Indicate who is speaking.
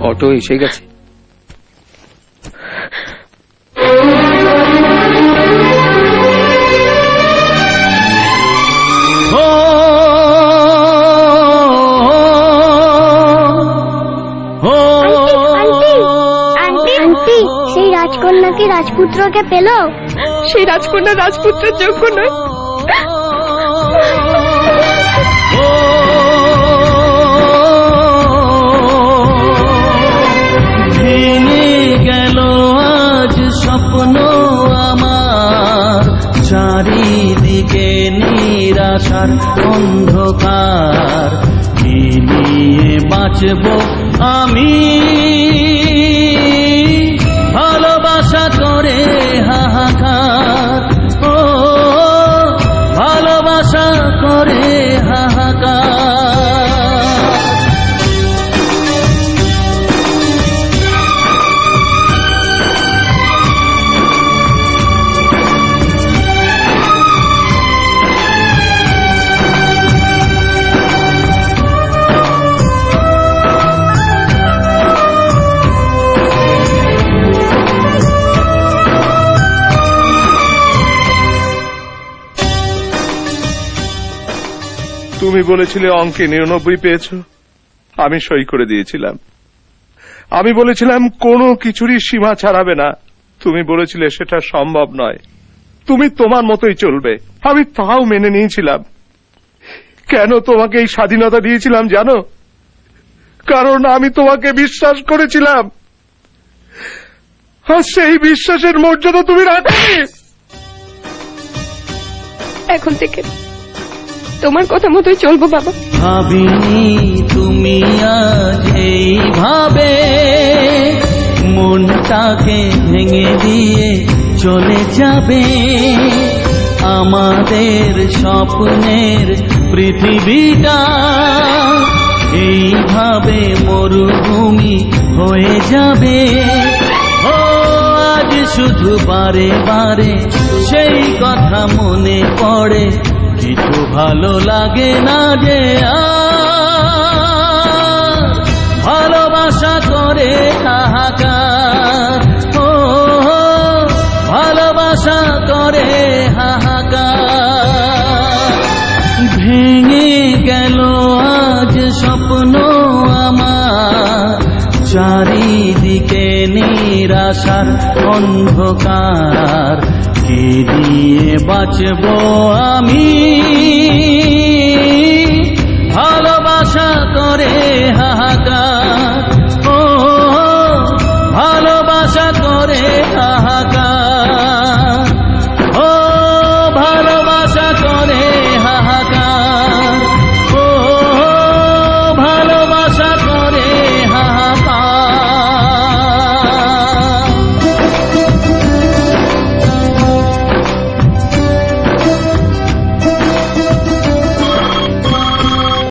Speaker 1: Auto এসে গেছে।
Speaker 2: সেই রাজকন্যা কি রাজপুত্রকে পেল?
Speaker 3: সেই রাজকন্যা রাজপুত্রের যোগ্য নয়।
Speaker 4: ভেঙে গেল আজ স্বপ্ন আমার, চারিদিকে নিরাশার অন্ধকার। কি নিয়ে বাঁচব আমি? ভালোবাসা করে হাহাকার, ও ভালোবাসা করে হাহাকার।
Speaker 5: তুমি বলেছিলে অঙ্কে 99 পেয়েছো, আমি সই করে দিয়েছিলাম। আমি বলেছিলাম কোনো কিছুরই সীমা ছাড়াবে না, তুমি বলেছিলে সেটা সম্ভব নয়, তুমি তোমার মতোই চলবে। আমি তাও মেনে নিয়েছিলাম। কেন তোমাকে এই স্বাধীনতা দিয়েছিলাম জানো? কারণ আমি তোমাকে বিশ্বাস করেছিলাম, আর সেই বিশ্বাসের মর্যাদা তুমি রাখনি।
Speaker 3: এখন থেকে তোমার কথা মতোই চলবো বাবা।
Speaker 4: ভাবিনি তুমি আজ এইভাবে মনটাকে ভেঙে দিয়ে চলে যাবে। আমাদের স্বপ্নের পৃথিবীটা এইভাবে মরুভূমি হয়ে যাবে। ও আজ শুধু বারে বারে সেই কথা মনে পড়ে, কিছু ভালো লাগে না যে ভালোবাসা করে হাহাকার। ও ভালোবাসা করে হাহাকার। ভেঙে গেল আজ স্বপ্ন আমার, চারিদিকে নিরাশার অন্ধকার। কি নিয়ে বাঁচব আমি? ভালোবাসা করে